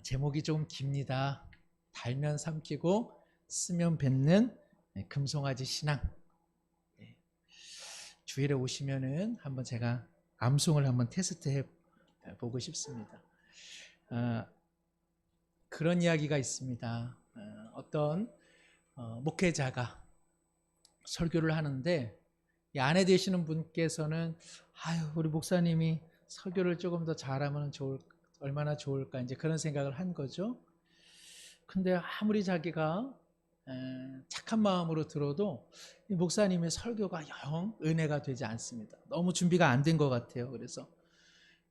제목이 좀 깁니다. 달면 삼키고 쓰면 뱉는 금송아지 신앙. 주일에 오시면은 한번 제가 암송을 한번 테스트해 보고 싶습니다. 그런 이야기가 있습니다. 어떤 목회자가 설교를 하는데 이 아내 되시는 분께서는 우리 목사님이 설교를 조금 더 잘하면 얼마나 좋을까 이제 그런 생각을 한 거죠. 근데 아무리 자기가 착한 마음으로 들어도 이 목사님의 설교가 영 은혜가 되지 않습니다. 너무 준비가 안 된 것 같아요. 그래서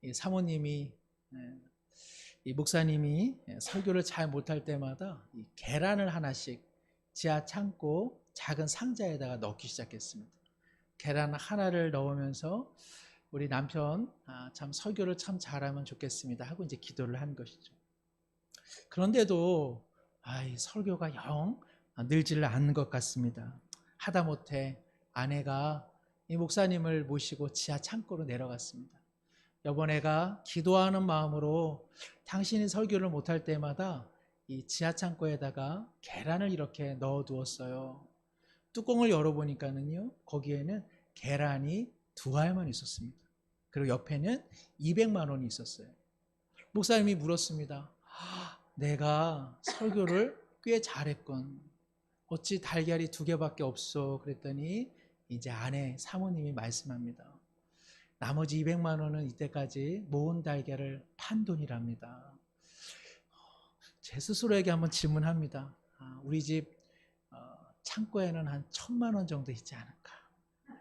이 사모님이 이 목사님이 설교를 잘 못할 때마다 이 계란을 하나씩 지하 창고 작은 상자에다가 넣기 시작했습니다. 계란 하나를 넣으면서 우리 남편 참 설교를 참 잘하면 좋겠습니다 하고 이제 기도를 한 것이죠. 그런데도 이 설교가 영 늘지를 않는 것 같습니다. 하다못해 아내가 이 목사님을 모시고 지하 창고로 내려갔습니다. 여보, 내가 기도하는 마음으로 당신이 설교를 못할 때마다 이 지하 창고에다가 계란을 이렇게 넣어두었어요. 뚜껑을 열어보니까는요, 거기에는 계란이 2알만 있었습니다. 그리고 옆에는 200만 원이 있었어요. 목사님이 물었습니다. 내가 설교를 꽤 잘했건 어찌 달걀이 2개밖에 없어? 그랬더니 이제 아내 사모님이 말씀합니다. 나머지 200만 원은 이때까지 모은 달걀을 판 돈이랍니다. 제 스스로에게 한번 질문합니다. 우리 집 창고에는 한 1,000만 원 정도 있지 않을까?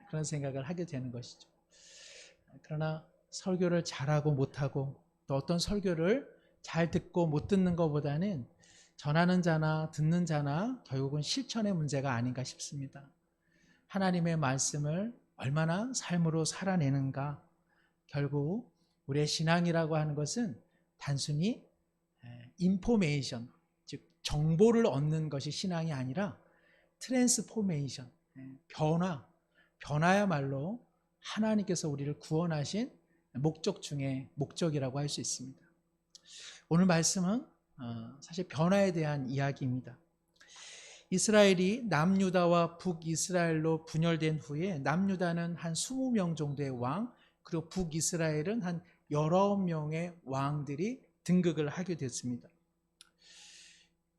그런 생각을 하게 되는 것이죠. 그러나 설교를 잘하고 못하고 또 어떤 설교를 잘 듣고 못 듣는 것보다는 전하는 자나 듣는 자나 결국은 실천의 문제가 아닌가 싶습니다. 하나님의 말씀을 얼마나 삶으로 살아내는가. 결국 우리의 신앙이라고 하는 것은 단순히 인포메이션, 즉 정보를 얻는 것이 신앙이 아니라 트랜스포메이션, 변화야말로 하나님께서 우리를 구원하신 목적 중에 목적이라고 할 수 있습니다. 오늘 말씀은 사실 변화에 대한 이야기입니다. 이스라엘이 남유다와 북이스라엘로 분열된 후에 남유다는 한 20명 정도의 왕, 그리고 북이스라엘은 한 19명의 왕들이 등극을 하게 됐습니다.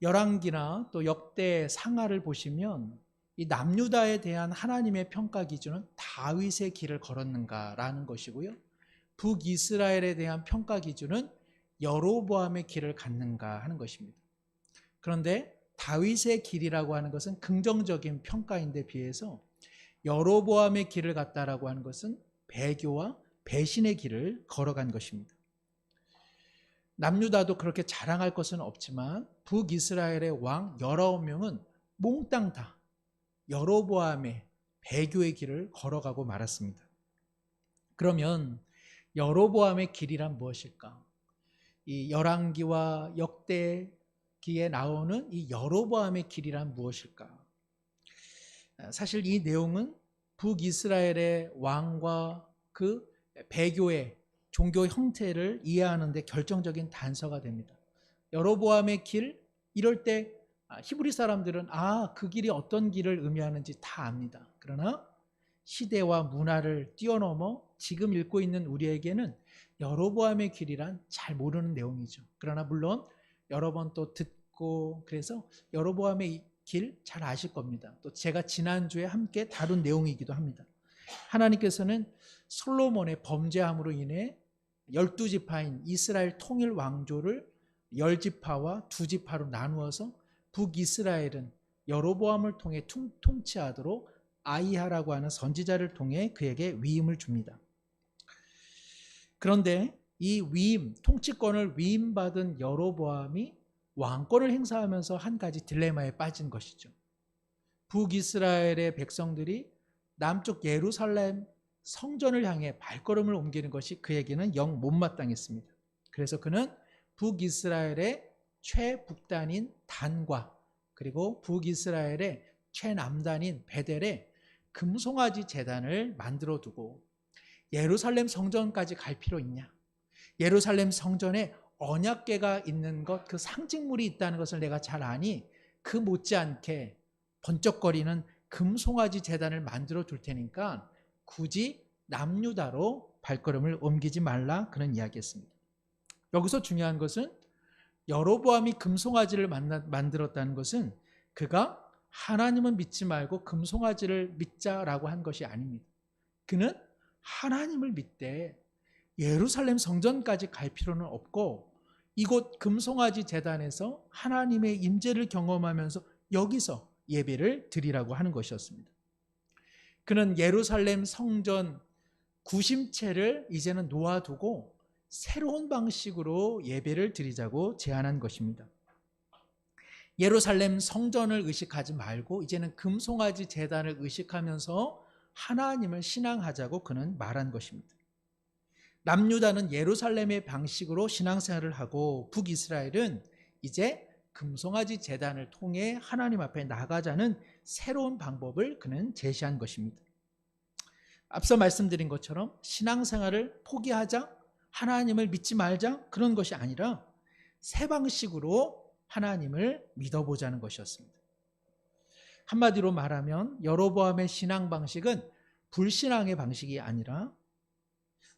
열왕기나 또 역대 상하를 보시면 이 남유다에 대한 하나님의 평가 기준은 다윗의 길을 걸었는가라는 것이고요. 북이스라엘에 대한 평가 기준은 여로보암의 길을 갔는가 하는 것입니다. 그런데 다윗의 길이라고 하는 것은 긍정적인 평가인데 비해서 여로보암의 길을 갔다라고 하는 것은 배교와 배신의 길을 걸어간 것입니다. 남유다도 그렇게 자랑할 것은 없지만 북이스라엘의 왕 19명은 몽땅 다 여로보암의 배교의 길을 걸어가고 말았습니다. 그러면 여로보암의 길이란 무엇일까? 이 열왕기와 역대기에 나오는 이 여로보암의 길이란 무엇일까? 사실 이 내용은 북이스라엘의 왕과 그 배교의 종교 형태를 이해하는 데 결정적인 단서가 됩니다. 여로보암의 길, 이럴 때 히브리 사람들은 그 길이 어떤 길을 의미하는지 다 압니다. 그러나 시대와 문화를 뛰어넘어 지금 읽고 있는 우리에게는 여로보암의 길이란 잘 모르는 내용이죠. 그러나 물론 여러 번 또 듣고 그래서 여로보암의 길 잘 아실 겁니다. 또 제가 지난주에 함께 다룬 내용이기도 합니다. 하나님께서는 솔로몬의 범죄함으로 인해 12지파인 이스라엘 통일 왕조를 10지파와 2지파로 나누어서 북이스라엘은 여로보암을 통해 통치하도록 아이하라고 하는 선지자를 통해 그에게 위임을 줍니다. 그런데 이 위임, 통치권을 위임받은 여로보암이 왕권을 행사하면서 한 가지 딜레마에 빠진 것이죠. 북이스라엘의 백성들이 남쪽 예루살렘 성전을 향해 발걸음을 옮기는 것이 그에게는 영 못마땅했습니다. 그래서 그는 북이스라엘의 최북단인 단과 그리고 북이스라엘의 최남단인 베델에 금송아지 제단을 만들어 두고 예루살렘 성전까지 갈 필요 있냐? 예루살렘 성전에 언약궤가 있는 것, 그 상징물이 있다는 것을 내가 잘 아니 그 못지않게 번쩍거리는 금송아지 제단을 만들어 둘 테니까 굳이 남유다로 발걸음을 옮기지 말라, 그런 이야기였습니다. 여기서 중요한 것은 여로보암이 금송아지를 만들었다는 것은 그가 하나님은 믿지 말고 금송아지를 믿자라고 한 것이 아닙니다. 그는 하나님을 믿되 예루살렘 성전까지 갈 필요는 없고 이곳 금송아지 제단에서 하나님의 임재를 경험하면서 여기서 예배를 드리라고 하는 것이었습니다. 그는 예루살렘 성전 구심체를 이제는 놓아두고 새로운 방식으로 예배를 드리자고 제안한 것입니다. 예루살렘 성전을 의식하지 말고 이제는 금송아지 제단을 의식하면서 하나님을 신앙하자고 그는 말한 것입니다. 남유다는 예루살렘의 방식으로 신앙생활을 하고 북이스라엘은 이제 금송아지 제단을 통해 하나님 앞에 나가자는 새로운 방법을 그는 제시한 것입니다. 앞서 말씀드린 것처럼 신앙생활을 포기하자, 하나님을 믿지 말자, 그런 것이 아니라 새 방식으로 하나님을 믿어보자는 것이었습니다. 한마디로 말하면 여로보암의 신앙 방식은 불신앙의 방식이 아니라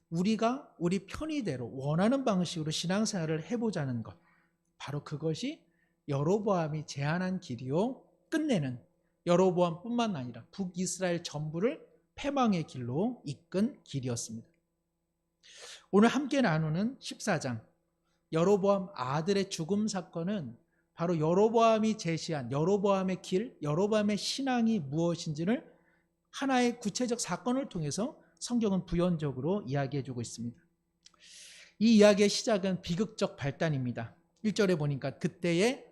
우리가 우리 편의대로 원하는 방식으로 신앙생활을 해보자는 것, 바로 그것이 여로보암이 제안한 길이요, 끝내는 여로보암뿐만 아니라 북이스라엘 전부를 패망의 길로 이끈 길이었습니다. 오늘 함께 나누는 14장 여로보암 아들의 죽음 사건은 바로 여로보암이 제시한 여로보암의 길, 여로보암의 신앙이 무엇인지를 하나의 구체적 사건을 통해서 성경은 부연적으로 이야기해주고 있습니다. 이 이야기의 시작은 비극적 발단입니다. 1절에 보니까 그때에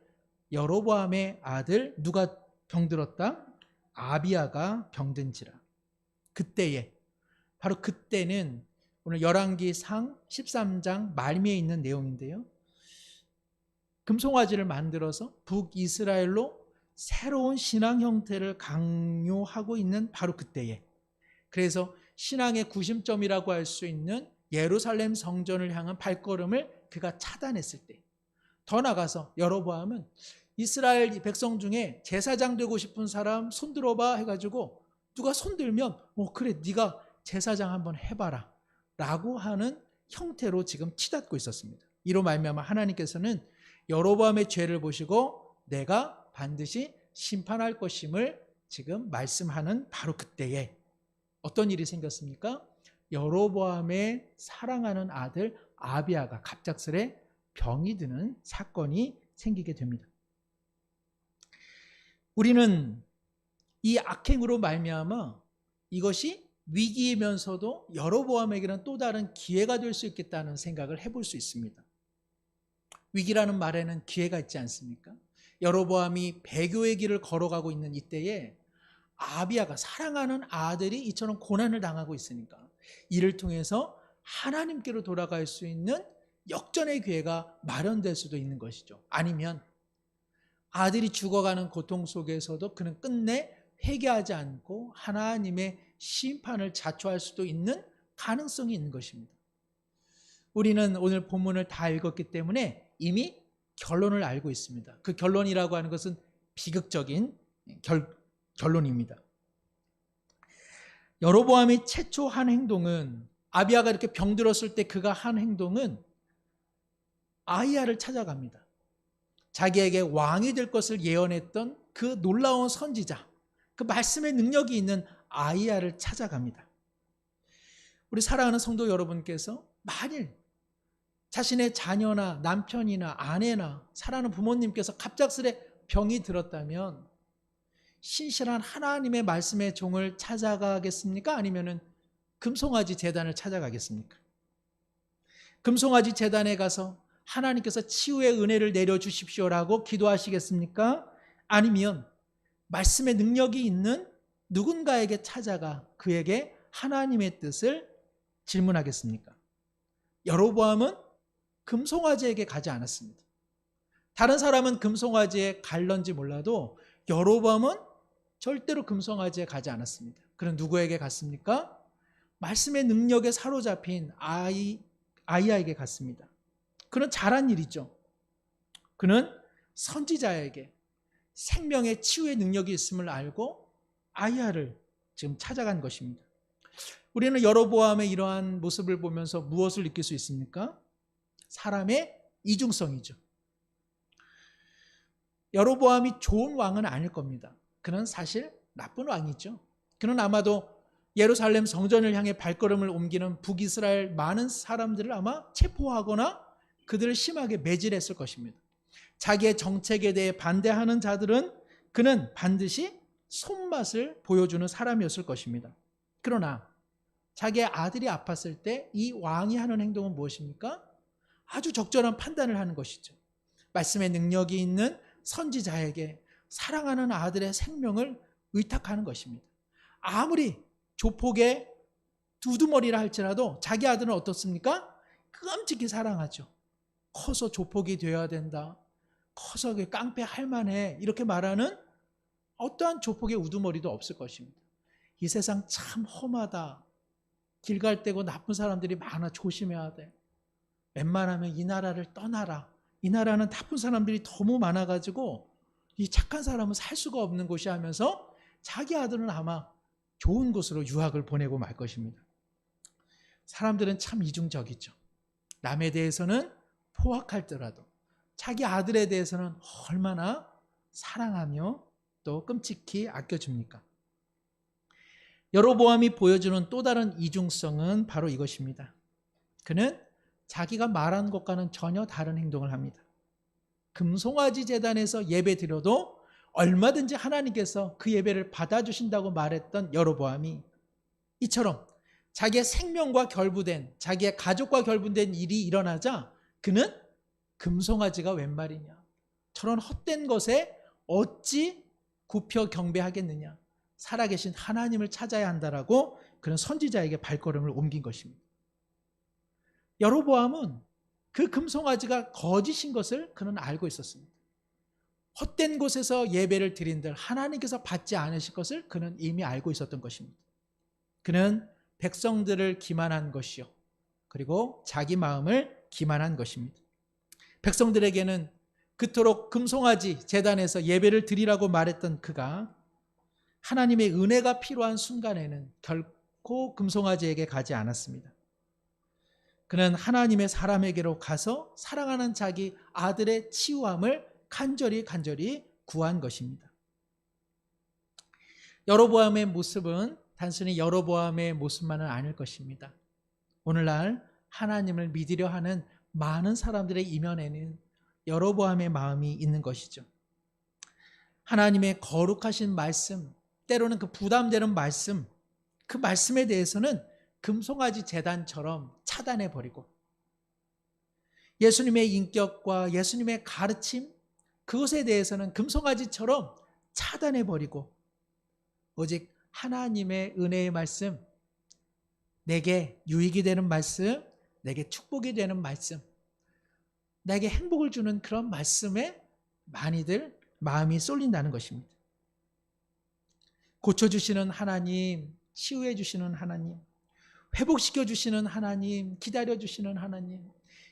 여로보암의 아들 누가 병들었다? 아비야가 병든지라. 그때에, 바로 그때는 오늘 열왕기상 13장 말미에 있는 내용인데요. 금송아지를 만들어서 북이스라엘로 새로운 신앙 형태를 강요하고 있는 바로 그때에, 그래서 신앙의 구심점이라고 할 수 있는 예루살렘 성전을 향한 발걸음을 그가 차단했을 때, 더 나가서 여로보암은 이스라엘 백성 중에 제사장 되고 싶은 사람 손 들어봐 해가지고 누가 손 들면 그래 네가 제사장 한번 해봐라 라고 하는 형태로 지금 치닫고 있었습니다. 이로 말미암아 하나님께서는 여로보암의 죄를 보시고 내가 반드시 심판할 것임을 지금 말씀하는 바로 그때에 어떤 일이 생겼습니까? 여로보암의 사랑하는 아들 아비야가 갑작스레 병이 드는 사건이 생기게 됩니다. 우리는 이 악행으로 말미암아 이것이 위기이면서도 여로보암에게는 또 다른 기회가 될 수 있겠다는 생각을 해볼 수 있습니다. 위기라는 말에는 기회가 있지 않습니까? 여로보암이 배교의 길을 걸어가고 있는 이때에 아비야가 사랑하는 아들이 이처럼 고난을 당하고 있으니까 이를 통해서 하나님께로 돌아갈 수 있는 역전의 기회가 마련될 수도 있는 것이죠. 아니면 아들이 죽어가는 고통 속에서도 그는 끝내 회개하지 않고 하나님의 심판을 자초할 수도 있는 가능성이 있는 것입니다. 우리는 오늘 본문을 다 읽었기 때문에 이미 결론을 알고 있습니다. 그 결론이라고 하는 것은 비극적인 결론입니다. 여로보암이 최초 한 행동은, 아비야가 이렇게 병들었을 때 그가 한 행동은 아히야를 찾아갑니다. 자기에게 왕이 될 것을 예언했던 그 놀라운 선지자, 그 말씀의 능력이 있는 아히야를 찾아갑니다. 우리 사랑하는 성도 여러분께서 만일 자신의 자녀나 남편이나 아내나 사랑하는 부모님께서 갑작스레 병이 들었다면 신실한 하나님의 말씀의 종을 찾아가겠습니까? 아니면은 금송아지 제단을 찾아가겠습니까? 금송아지 제단에 가서 하나님께서 치유의 은혜를 내려주십시오라고 기도하시겠습니까? 아니면 말씀의 능력이 있는 누군가에게 찾아가 그에게 하나님의 뜻을 질문하겠습니까? 여로보암은 금송아지에게 가지 않았습니다. 다른 사람은 금송아지에 갈런지 몰라도 여로보암은 절대로 금송아지에 가지 않았습니다. 그럼 누구에게 갔습니까? 말씀의 능력에 사로잡힌 아이야에게 갔습니다. 그는 잘한 일이죠. 그는 선지자에게 생명의 치유의 능력이 있음을 알고 아이야를 지금 찾아간 것입니다. 우리는 여로보암의 이러한 모습을 보면서 무엇을 느낄 수 있습니까? 사람의 이중성이죠. 여로보암이 좋은 왕은 아닐 겁니다. 그는 사실 나쁜 왕이죠. 그는 아마도 예루살렘 성전을 향해 발걸음을 옮기는 북이스라엘 많은 사람들을 아마 체포하거나 그들을 심하게 매질했을 것입니다. 자기의 정책에 대해 반대하는 자들은 그는 반드시 손맛을 보여주는 사람이었을 것입니다. 그러나 자기의 아들이 아팠을 때 이 왕이 하는 행동은 무엇입니까? 아주 적절한 판단을 하는 것이죠. 말씀의 능력이 있는 선지자에게 사랑하는 아들의 생명을 의탁하는 것입니다. 아무리 조폭의 두두머리라 할지라도 자기 아들은 어떻습니까? 끔찍히 사랑하죠. 커서 조폭이 되어야 된다. 커서 깡패 할만해. 이렇게 말하는 어떠한 조폭의 우두머리도 없을 것입니다. 이 세상 참 험하다. 길 갈 때고 나쁜 사람들이 많아. 조심해야 돼. 웬만하면 이 나라를 떠나라. 이 나라는 나쁜 사람들이 너무 많아가지고 이 착한 사람은 살 수가 없는 곳이 하면서 자기 아들은 아마 좋은 곳으로 유학을 보내고 말 것입니다. 사람들은 참 이중적이죠. 남에 대해서는 포악할더라도 자기 아들에 대해서는 얼마나 사랑하며 또 끔찍히 아껴줍니까? 여로보암이 보여주는 또 다른 이중성은 바로 이것입니다. 그는 자기가 말한 것과는 전혀 다른 행동을 합니다. 금송아지 제단에서 예배 드려도 얼마든지 하나님께서 그 예배를 받아주신다고 말했던 여로보암이 이처럼 자기의 생명과 결부된, 자기의 가족과 결부된 일이 일어나자 그는 금송아지가 웬 말이냐, 저런 헛된 것에 어찌 굽혀 경배하겠느냐, 살아계신 하나님을 찾아야 한다라고 그런 선지자에게 발걸음을 옮긴 것입니다. 여로보암은 그 금송아지가 거짓인 것을 그는 알고 있었습니다. 헛된 곳에서 예배를 드린들 하나님께서 받지 않으실 것을 그는 이미 알고 있었던 것입니다. 그는 백성들을 기만한 것이요, 그리고 자기 마음을 기만한 것입니다. 백성들에게는 그토록 금송아지 제단에서 예배를 드리라고 말했던 그가 하나님의 은혜가 필요한 순간에는 결코 금송아지에게 가지 않았습니다. 그는 하나님의 사람에게로 가서 사랑하는 자기 아들의 치유함을 간절히 구한 것입니다. 여로보암의 모습은 단순히 여로보암의 모습만은 아닐 것입니다. 오늘날 하나님을 믿으려 하는 많은 사람들의 이면에는 여로보암의 마음이 있는 것이죠. 하나님의 거룩하신 말씀, 때로는 그 부담되는 말씀, 그 말씀에 대해서는 금송아지 제단처럼 차단해버리고 예수님의 인격과 예수님의 가르침, 그것에 대해서는 금송아지처럼 차단해버리고 오직 하나님의 은혜의 말씀, 내게 유익이 되는 말씀, 내게 축복이 되는 말씀, 내게 행복을 주는 그런 말씀에 많이들 마음이 쏠린다는 것입니다. 고쳐주시는 하나님, 치유해 주시는 하나님, 회복시켜 주시는 하나님, 기다려 주시는 하나님,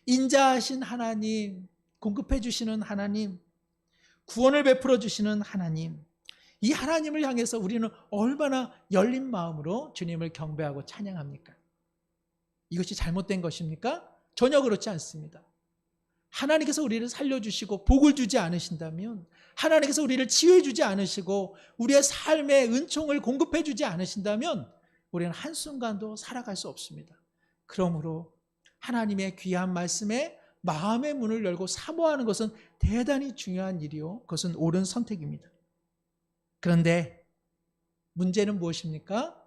인자하신 하나님, 공급해 주시는 하나님, 구원을 베풀어 주시는 하나님, 이 하나님을 향해서 우리는 얼마나 열린 마음으로 주님을 경배하고 찬양합니까? 이것이 잘못된 것입니까? 전혀 그렇지 않습니다. 하나님께서 우리를 살려주시고 복을 주지 않으신다면, 하나님께서 우리를 치유해 주지 않으시고 우리의 삶의 은총을 공급해 주지 않으신다면 우리는 한순간도 살아갈 수 없습니다. 그러므로 하나님의 귀한 말씀에 마음의 문을 열고 사모하는 것은 대단히 중요한 일이요, 그것은 옳은 선택입니다. 그런데 문제는 무엇입니까?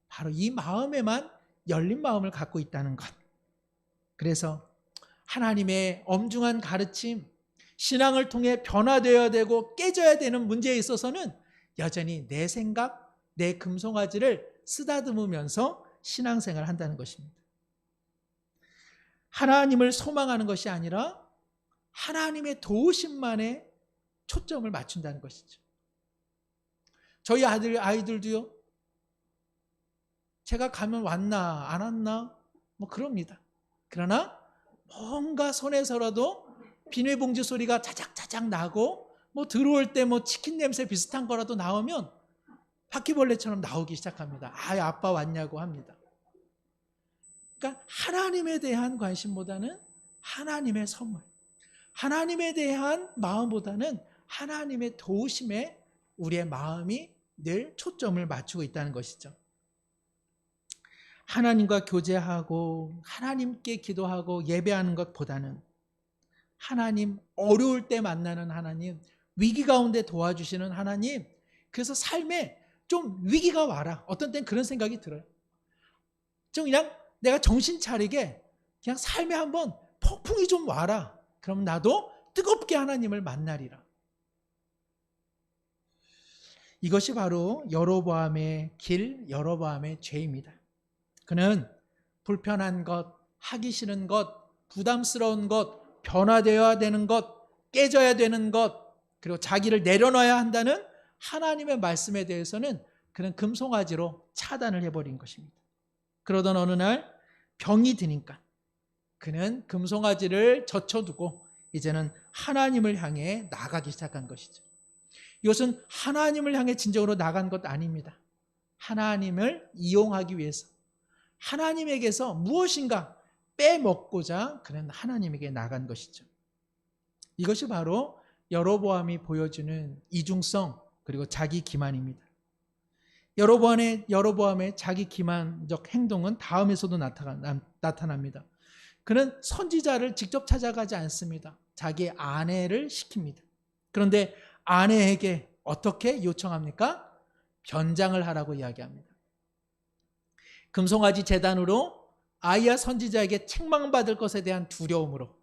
바로 이 마음에만 열린 마음을 갖고 있다는 것. 그래서 하나님의 엄중한 가르침, 신앙을 통해 변화되어야 되고 깨져야 되는 문제에 있어서는 여전히 내 생각, 내 금송아지를 쓰다듬으면서 신앙생활을 한다는 것입니다. 하나님을 소망하는 것이 아니라 하나님의 도우심만에 초점을 맞춘다는 것이죠. 저희 아이들도요, 제가 가면 왔나 안 왔나 뭐 그럽니다. 그러나 뭔가 손에서라도 비닐봉지 소리가 자작자작 나고 뭐 들어올 때 뭐 치킨 냄새 비슷한 거라도 나오면 바퀴벌레처럼 나오기 시작합니다. 아, 아빠 왔냐고 합니다. 그러니까 하나님에 대한 관심보다는 하나님의 선물, 하나님에 대한 마음보다는 하나님의 도우심에 우리의 마음이 늘 초점을 맞추고 있다는 것이죠. 하나님과 교제하고 하나님께 기도하고 예배하는 것보다는 하나님, 어려울 때 만나는 하나님, 위기 가운데 도와주시는 하나님, 그래서 삶에 좀 위기가 와라. 어떤 때는 그런 생각이 들어요. 좀 그냥 내가 정신 차리게 그냥 삶에 한번 폭풍이 좀 와라. 그럼 나도 뜨겁게 하나님을 만나리라. 이것이 바로 여로보암의 길, 여로보암의 죄입니다. 그는 불편한 것, 하기 싫은 것, 부담스러운 것, 변화되어야 되는 것, 깨져야 되는 것, 그리고 자기를 내려놔야 한다는 하나님의 말씀에 대해서는 그는 금송아지로 차단을 해버린 것입니다. 그러던 어느 날 병이 드니까 그는 금송아지를 젖혀두고 이제는 하나님을 향해 나가기 시작한 것이죠. 이것은 하나님을 향해 진정으로 나간 것 아닙니다. 하나님을 이용하기 위해서 하나님에게서 무엇인가 빼먹고자 그는 하나님에게 나간 것이죠. 이것이 바로 여로보암이 보여주는 이중성 그리고 자기 기만입니다. 여로보암의 자기 기만적 행동은 다음에서도 나타납니다. 그는 선지자를 직접 찾아가지 않습니다. 자기 아내를 시킵니다. 그런데 아내에게 어떻게 요청합니까? 변장을 하라고 이야기합니다. 금송아지 제단으로 아이야 선지자에게 책망받을 것에 대한 두려움으로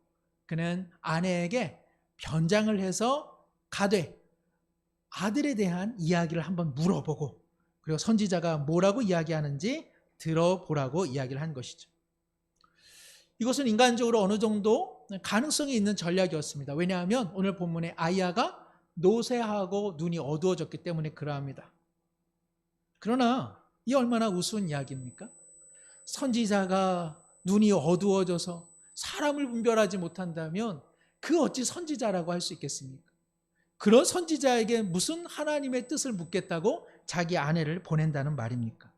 그는 아내에게 변장을 해서 가되 아들에 대한 이야기를 한번 물어보고 그리고 선지자가 뭐라고 이야기하는지 들어보라고 이야기를 한 것이죠. 이것은 인간적으로 어느 정도 가능성이 있는 전략이었습니다. 왜냐하면 오늘 본문에 아이야가 노쇠하고 눈이 어두워졌기 때문에 그러합니다. 그러나 이 얼마나 우스운 이야기입니까? 선지자가 눈이 어두워져서 사람을 분별하지 못한다면 그 어찌 선지자라고 할 수 있겠습니까? 그런 선지자에게 무슨 하나님의 뜻을 묻겠다고 자기 아내를 보낸다는 말입니까?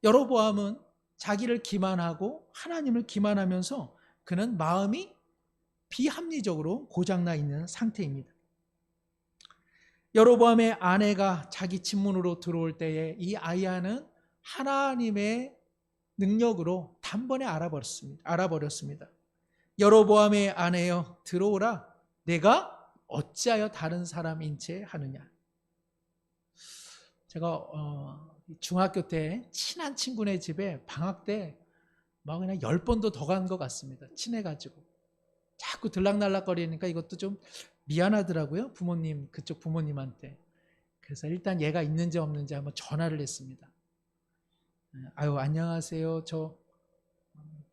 여로보암은 자기를 기만하고 하나님을 기만하면서 그는 마음이 비합리적으로 고장나 있는 상태입니다. 여로보암의 아내가 자기 집문으로 들어올 때에 이 아이야는 하나님의 능력으로 단번에 알아버렸습니다. 여로보암의 아내여 들어오라. 내가 어찌하여 다른 사람인 채 하느냐. 제가 중학교 때 친한 친구네 집에 방학 때 막 그냥 10번도 더 간 것 같습니다. 친해가지고 자꾸 들락날락거리니까 이것도 좀 미안하더라고요. 그쪽 부모님한테. 그래서 일단 얘가 있는지 없는지 한번 전화를 했습니다. 아유, 안녕하세요. 저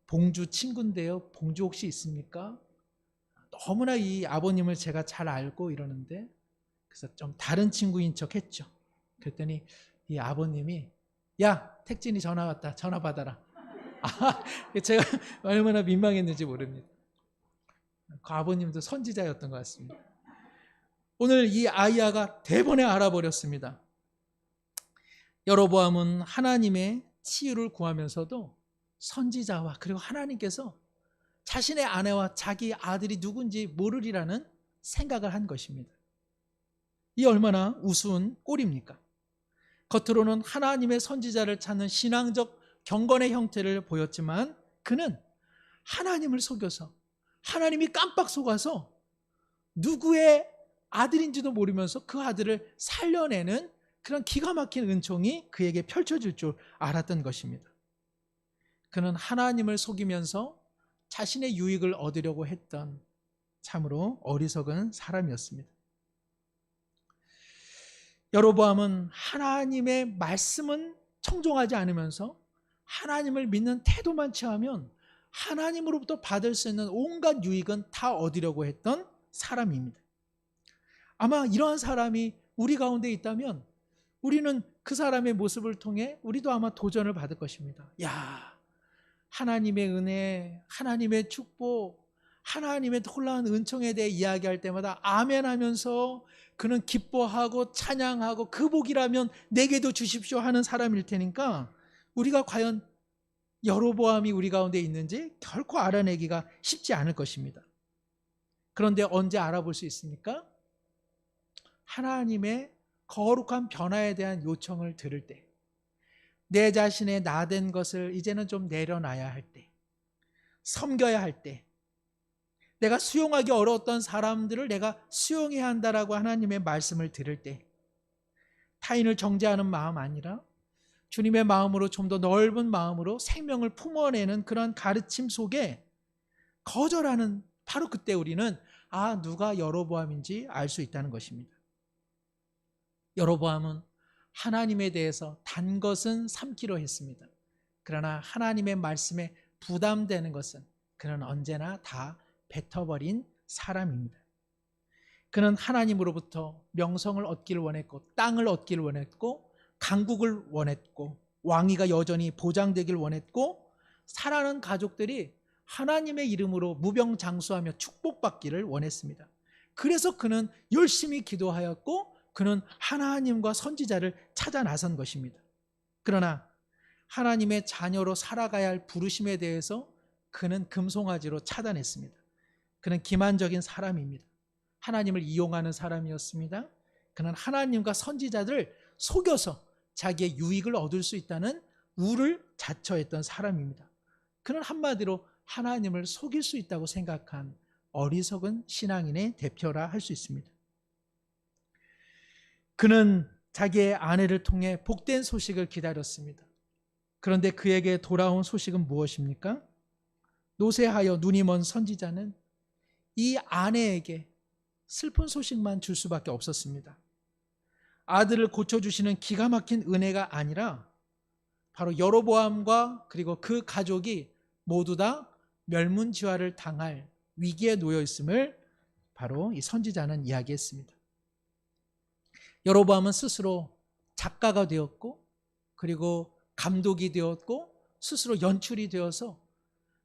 봉주 친구인데요. 봉주 혹시 있습니까? 너무나 이 아버님을 제가 잘 알고 이러는데 그래서 좀 다른 친구인 척 했죠. 그랬더니 이 아버님이 야, 택진이 전화 왔다. 전화 받아라. 제가 얼마나 민망했는지 모릅니다. 그 아버님도 선지자였던 것 같습니다. 오늘 이 아이야가 대번에 알아버렸습니다. 여로보암은 하나님의 치유를 구하면서도 선지자와 그리고 하나님께서 자신의 아내와 자기 아들이 누군지 모르리라는 생각을 한 것입니다. 이 얼마나 우스운 꼴입니까? 겉으로는 하나님의 선지자를 찾는 신앙적 경건의 형태를 보였지만 그는 하나님을 속여서 하나님이 깜빡 속아서 누구의 아들인지도 모르면서 그 아들을 살려내는 그런 기가 막힌 은총이 그에게 펼쳐질 줄 알았던 것입니다. 그는 하나님을 속이면서 자신의 유익을 얻으려고 했던 참으로 어리석은 사람이었습니다. 여로보암은 하나님의 말씀은 청종하지 않으면서 하나님을 믿는 태도만 취하면 하나님으로부터 받을 수 있는 온갖 유익은 다 얻으려고 했던 사람입니다. 아마 이러한 사람이 우리 가운데 있다면 우리는 그 사람의 모습을 통해 우리도 아마 도전을 받을 것입니다. 야, 하나님의 은혜, 하나님의 축복, 하나님의 놀라운 은총에 대해 이야기할 때마다 아멘 하면서 그는 기뻐하고 찬양하고 그 복이라면 내게도 주십시오 하는 사람일 테니까 우리가 과연 여로보암이 우리 가운데 있는지 결코 알아내기가 쉽지 않을 것입니다. 그런데 언제 알아볼 수 있습니까? 하나님의 거룩한 변화에 대한 요청을 들을 때, 내 자신의 나된 것을 이제는 좀 내려놔야 할 때, 섬겨야 할 때, 내가 수용하기 어려웠던 사람들을 내가 수용해야 한다라고 하나님의 말씀을 들을 때, 타인을 정죄하는 마음 아니라 주님의 마음으로 좀 더 넓은 마음으로 생명을 품어내는 그런 가르침 속에 거절하는, 바로 그때 우리는 누가 여로보암인지 알 수 있다는 것입니다. 여로보암은 하나님에 대해서 단 것은 삼키려 했습니다. 그러나 하나님의 말씀에 부담되는 것은 그는 언제나 다 뱉어버린 사람입니다. 그는 하나님으로부터 명성을 얻기를 원했고, 땅을 얻기를 원했고, 강국을 원했고, 왕위가 여전히 보장되길 원했고, 사랑하는 가족들이 하나님의 이름으로 무병장수하며 축복받기를 원했습니다. 그래서 그는 열심히 기도하였고, 그는 하나님과 선지자를 찾아 나선 것입니다. 그러나 하나님의 자녀로 살아가야 할 부르심에 대해서 그는 금송아지로 차단했습니다. 그는 기만적인 사람입니다. 하나님을 이용하는 사람이었습니다. 그는 하나님과 선지자들을 속여서 자기의 유익을 얻을 수 있다는 우를 자처했던 사람입니다. 그는 한마디로 하나님을 속일 수 있다고 생각한 어리석은 신앙인의 대표라 할 수 있습니다. 그는 자기의 아내를 통해 복된 소식을 기다렸습니다. 그런데 그에게 돌아온 소식은 무엇입니까? 노쇠하여 눈이 먼 선지자는 이 아내에게 슬픈 소식만 줄 수밖에 없었습니다. 아들을 고쳐주시는 기가 막힌 은혜가 아니라 바로 여로보암과 그리고 그 가족이 모두 다 멸문지화를 당할 위기에 놓여 있음을 바로 이 선지자는 이야기했습니다. 여로보암은 스스로 작가가 되었고, 그리고 감독이 되었고, 스스로 연출이 되어서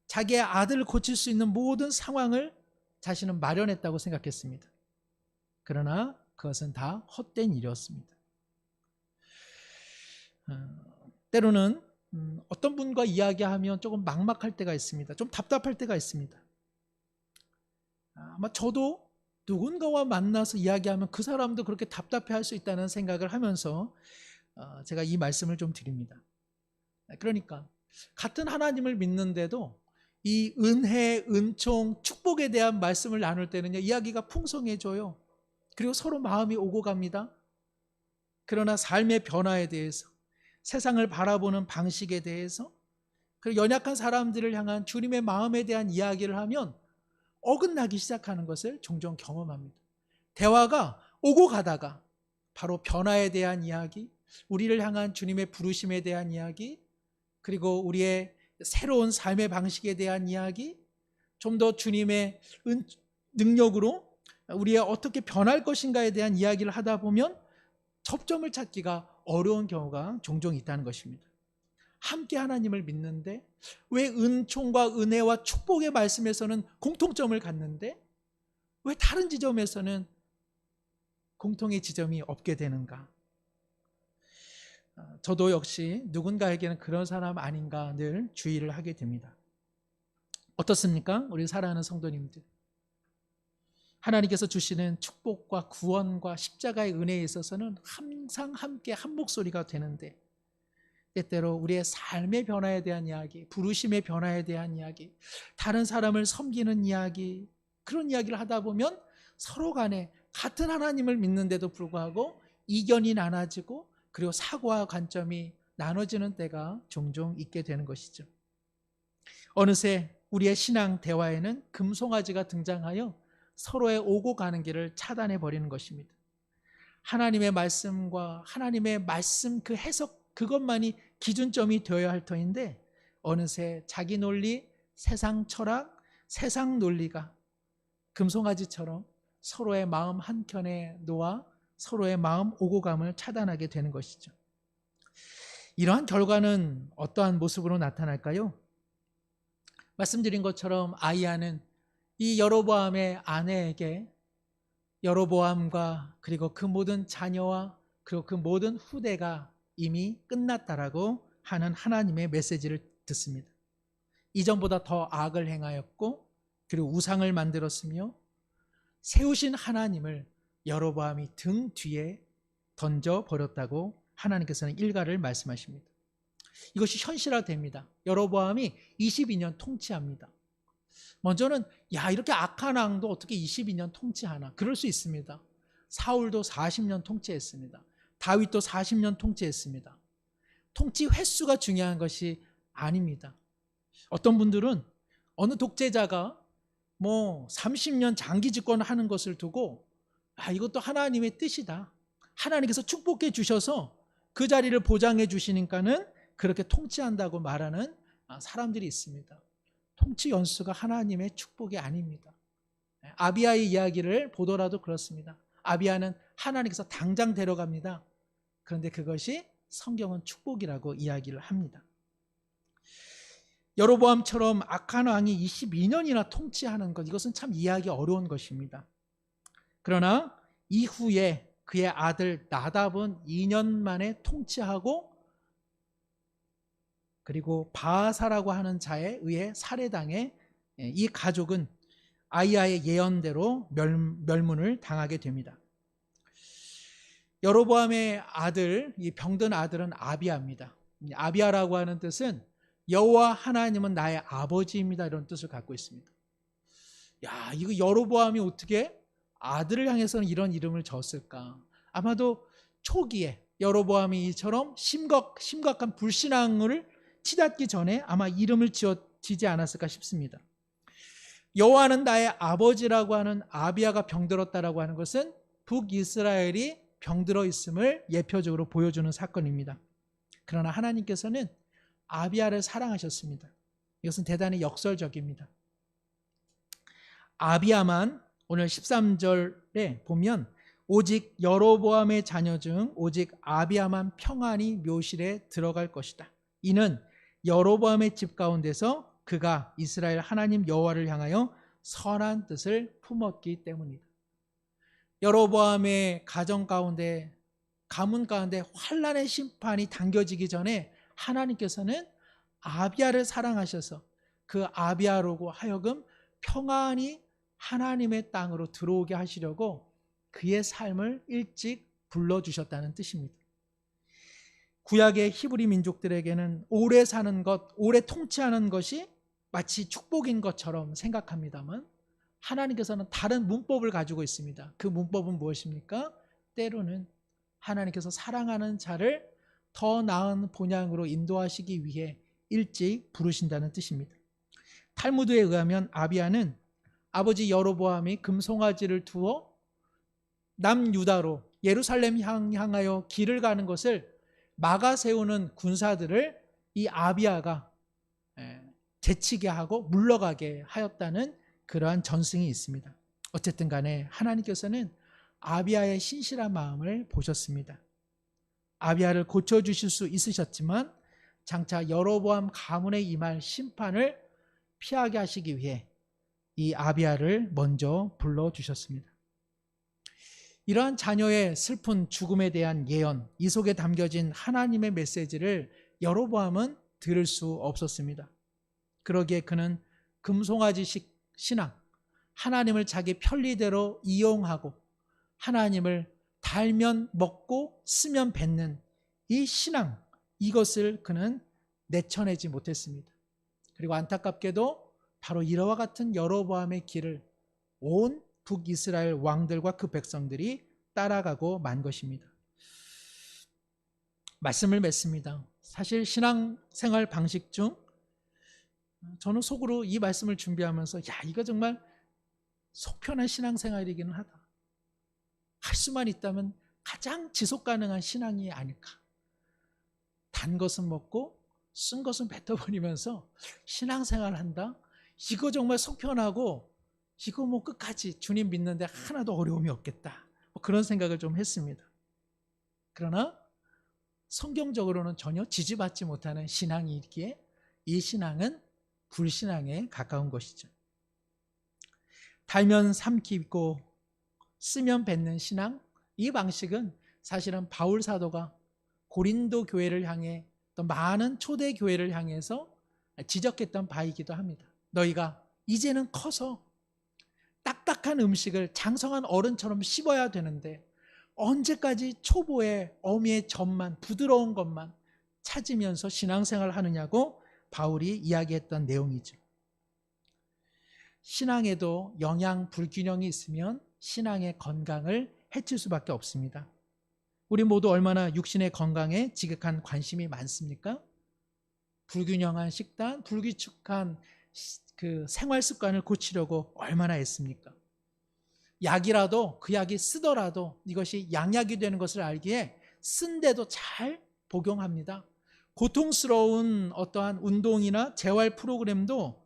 자기의 아들을 고칠 수 있는 모든 상황을 자신은 마련했다고 생각했습니다. 그러나 그것은 다 헛된 일이었습니다. 때로는 어떤 분과 이야기하면 조금 막막할 때가 있습니다. 좀 답답할 때가 있습니다. 아마 저도 누군가와 만나서 이야기하면 그 사람도 그렇게 답답해할 수 있다는 생각을 하면서 제가 이 말씀을 좀 드립니다. 그러니까 같은 하나님을 믿는데도 이 은혜, 은총, 축복에 대한 말씀을 나눌 때는요, 이야기가 풍성해져요. 그리고 서로 마음이 오고 갑니다. 그러나 삶의 변화에 대해서, 세상을 바라보는 방식에 대해서, 그리고 연약한 사람들을 향한 주님의 마음에 대한 이야기를 하면 어긋나기 시작하는 것을 종종 경험합니다. 대화가 오고 가다가 바로 변화에 대한 이야기, 우리를 향한 주님의 부르심에 대한 이야기, 그리고 우리의 새로운 삶의 방식에 대한 이야기, 좀 더 주님의 능력으로 우리의 어떻게 변할 것인가에 대한 이야기를 하다 보면 접점을 찾기가 어려운 경우가 종종 있다는 것입니다. 함께 하나님을 믿는데 왜 은총과 은혜와 축복의 말씀에서는 공통점을 갖는데 왜 다른 지점에서는 공통의 지점이 없게 되는가? 저도 역시 누군가에게는 그런 사람 아닌가 늘 주의를 하게 됩니다. 어떻습니까? 우리 사랑하는 성도님들, 하나님께서 주시는 축복과 구원과 십자가의 은혜에 있어서는 항상 함께 한 목소리가 되는데, 때때로 우리의 삶의 변화에 대한 이야기, 부르심의 변화에 대한 이야기, 다른 사람을 섬기는 이야기, 그런 이야기를 하다 보면 서로 간에 같은 하나님을 믿는데도 불구하고 이견이 나눠지고, 그리고 사고와 관점이 나눠지는 때가 종종 있게 되는 것이죠. 어느새 우리의 신앙 대화에는 금송아지가 등장하여 서로의 오고 가는 길을 차단해 버리는 것입니다. 하나님의 말씀과 하나님의 말씀 그 해석, 그것만이 기준점이 되어야 할 터인데 어느새 자기 논리, 세상 철학, 세상 논리가 금송아지처럼 서로의 마음 한켠에 놓아 서로의 마음 오고 감을 차단하게 되는 것이죠. 이러한 결과는 어떠한 모습으로 나타날까요? 말씀드린 것처럼 아이야는 이 여로보암의 아내에게 여로보암과 그리고 그 모든 자녀와 그리고 그 모든 후대가 이미 끝났다라고 하는 하나님의 메시지를 듣습니다. 이전보다 더 악을 행하였고 그리고 우상을 만들었으며 세우신 하나님을 여로보암이 등 뒤에 던져버렸다고 하나님께서는 일가를 말씀하십니다. 이것이 현실화됩니다. 여로보암이 22년 통치합니다. 먼저는 이렇게 악한 왕도 어떻게 22년 통치하나? 그럴 수 있습니다. 사울도 40년 통치했습니다. 다윗도 40년 통치했습니다. 통치 횟수가 중요한 것이 아닙니다. 어떤 분들은 어느 독재자가 30년 장기 집권하는 것을 두고 이것도 하나님의 뜻이다. 하나님께서 축복해 주셔서 그 자리를 보장해 주시니까는 그렇게 통치한다고 말하는 사람들이 있습니다. 통치 연수가 하나님의 축복이 아닙니다. 아비야의 이야기를 보더라도 그렇습니다. 아비야는 하나님께서 당장 데려갑니다. 그런데 그것이 성경은 축복이라고 이야기를 합니다. 여로보암처럼 악한 왕이 22년이나 통치하는 것, 이것은 참 이해하기 어려운 것입니다. 그러나 이후에 그의 아들 나답은 2년 만에 통치하고 그리고 바아사라고 하는 자에 의해 살해당해 이 가족은 아이야의 예언대로 멸문을 당하게 됩니다. 여로보암의 아들, 이 병든 아들은 아비야입니다. 아비야라고 하는 뜻은 여호와 하나님은 나의 아버지입니다, 이런 뜻을 갖고 있습니다. 이거 여로보암이 어떻게 아들을 향해서는 이런 이름을 졌을까? 아마도 초기에 여로보암이 이처럼 심각한 불신앙을 치닫기 전에 아마 이름을 지지 않았을까 싶습니다. 여호와는 나의 아버지라고 하는 아비야가 병들었다라고 하는 것은 북이스라엘이 병들어 있음을 예표적으로 보여주는 사건입니다. 그러나 하나님께서는 아비야를 사랑하셨습니다. 이것은 대단히 역설적입니다. 아비야만 오늘 13절에 보면 오직 여로보암의 자녀 중 오직 아비야만 평안히 묘실에 들어갈 것이다. 이는 여로보암의 집 가운데서 그가 이스라엘 하나님 여호와를 향하여 선한 뜻을 품었기 때문이다. 여로보암의 가정 가운데, 가문 가운데 환난의 심판이 당겨지기 전에 하나님께서는 아비야를 사랑하셔서 그 아비야로 하여금 평안히 하나님의 땅으로 들어오게 하시려고 그의 삶을 일찍 불러주셨다는 뜻입니다. 구약의 히브리 민족들에게는 오래 사는 것, 오래 통치하는 것이 마치 축복인 것처럼 생각합니다만 하나님께서는 다른 문법을 가지고 있습니다. 그 문법은 무엇입니까? 때로는 하나님께서 사랑하는 자를 더 나은 본향으로 인도하시기 위해 일찍 부르신다는 뜻입니다. 탈무드에 의하면 아비야는 아버지 여로보암이 금송아지를 두어 남유다로 예루살렘 향하여 길을 가는 것을 막아 세우는 군사들을 이 아비야가 제치게 하고 물러가게 하였다는 그러한 전승이 있습니다. 어쨌든 간에 하나님께서는 아비야의 신실한 마음을 보셨습니다. 아비야를 고쳐주실 수 있으셨지만 장차 여로보암 가문에 임할 심판을 피하게 하시기 위해 이 아비야를 먼저 불러주셨습니다. 이러한 자녀의 슬픈 죽음에 대한 예언, 이 속에 담겨진 하나님의 메시지를 여로보암은 들을 수 없었습니다. 그러기에 그는 금송아지식 신앙, 하나님을 자기 편리대로 이용하고 하나님을 달면 먹고 쓰면 뱉는 이 신앙, 이것을 그는 내쳐내지 못했습니다. 그리고 안타깝게도 바로 이와 같은 여로보암의 길을 온 북이스라엘 왕들과 그 백성들이 따라가고 만 것입니다. 말씀을 맺습니다. 사실 신앙생활 방식 중 저는 속으로 이 말씀을 준비하면서 이거 정말 속편한 신앙생활이기는 하다. 할 수만 있다면 가장 지속 가능한 신앙이 아닐까. 단 것은 먹고 쓴 것은 뱉어버리면서 신앙생활 한다? 이거 정말 속편하고 이거 끝까지 주님 믿는데 하나도 어려움이 없겠다. 그런 생각을 좀 했습니다. 그러나 성경적으로는 전혀 지지받지 못하는 신앙이기에 이 신앙은 불신앙에 가까운 것이죠. 달면 삼키고 쓰면 뱉는 신앙, 이 방식은 사실은 바울 사도가 고린도 교회를 향해 또 많은 초대 교회를 향해서 지적했던 바이기도 합니다. 너희가 이제는 커서 딱딱한 음식을 장성한 어른처럼 씹어야 되는데 언제까지 초보의 어미의 젖만, 부드러운 것만 찾으면서 신앙생활을 하느냐고 바울이 이야기했던 내용이죠. 신앙에도 영양 불균형이 있으면 신앙의 건강을 해칠 수밖에 없습니다. 우리 모두 얼마나 육신의 건강에 지극한 관심이 많습니까? 불균형한 식단, 불규칙한 그 생활 습관을 고치려고 얼마나 애씁니까? 약이라도 그 약이 쓰더라도 이것이 양약이 되는 것을 알기에 쓴데도 잘 복용합니다. 고통스러운 어떠한 운동이나 재활 프로그램도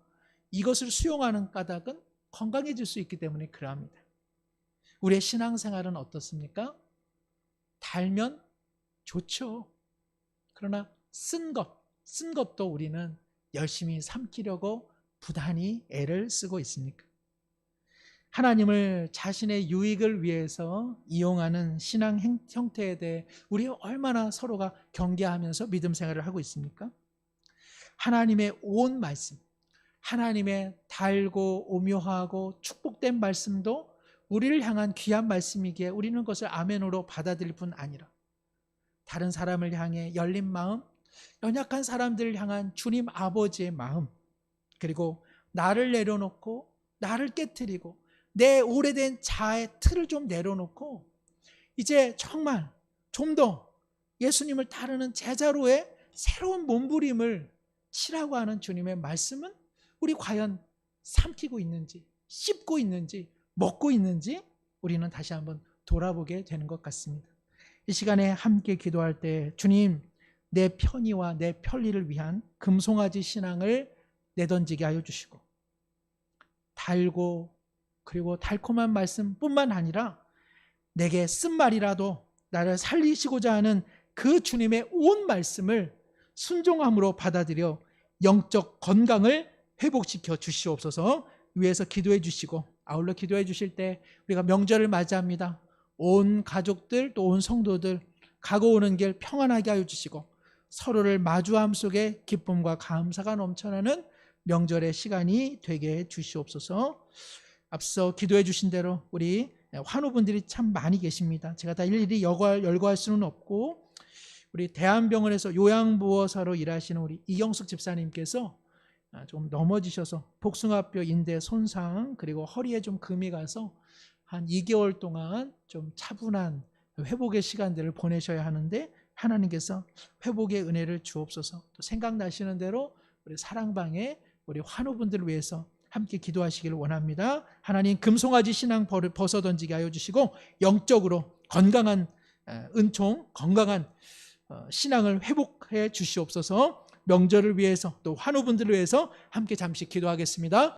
이것을 수용하는 까닭은 건강해질 수 있기 때문에 그러합니다. 우리의 신앙생활은 어떻습니까? 달면 좋죠. 그러나 쓴 것도 우리는 열심히 삼키려고 부단히 애를 쓰고 있습니까? 하나님을 자신의 유익을 위해서 이용하는 신앙 형태에 대해 우리 얼마나 서로가 경계하면서 믿음 생활을 하고 있습니까? 하나님의 온 말씀, 하나님의 달고 오묘하고 축복된 말씀도 우리를 향한 귀한 말씀이기에 우리는 그것을 아멘으로 받아들일 뿐 아니라 다른 사람을 향해 열린 마음, 연약한 사람들을 향한 주님 아버지의 마음, 그리고 나를 내려놓고 나를 깨트리고 내 오래된 자아의 틀을 좀 내려놓고 이제 정말 좀 더 예수님을 따르는 제자로의 새로운 몸부림을 치라고 하는 주님의 말씀은 우리 과연 삼키고 있는지, 씹고 있는지, 먹고 있는지 우리는 다시 한번 돌아보게 되는 것 같습니다. 이 시간에 함께 기도할 때 주님, 내 편의와 내 편리를 위한 금송아지 신앙을 내던지게 하여 주시고 달고 그리고 달콤한 말씀뿐만 아니라 내게 쓴 말이라도 나를 살리시고자 하는 그 주님의 온 말씀을 순종함으로 받아들여 영적 건강을 회복시켜 주시옵소서. 위에서 기도해 주시고 아울러 기도해 주실 때 우리가 명절을 맞이합니다. 온 가족들 또 온 성도들 가고 오는 길 평안하게 하여 주시고 서로를 마주함 속에 기쁨과 감사가 넘쳐나는 명절의 시간이 되게 해 주시옵소서. 앞서 기도해 주신 대로 우리 환우분들이 참 많이 계십니다. 제가 다 일일이 열거할 수는 없고 우리 대한병원에서 요양보호사로 일하시는 우리 이경숙 집사님께서 좀 넘어지셔서 복숭아뼈 인대 손상 그리고 허리에 좀 금이 가서 한 2개월 동안 좀 차분한 회복의 시간들을 보내셔야 하는데 하나님께서 회복의 은혜를 주옵소서. 또 생각나시는 대로 우리 사랑방에 우리 환우분들을 위해서 함께 기도하시기를 원합니다. 하나님 금송아지 신앙 벗어던지게 하여 주시고 영적으로 건강한 은총, 건강한 신앙을 회복해 주시옵소서. 명절을 위해서 또 환우분들을 위해서 함께 잠시 기도하겠습니다.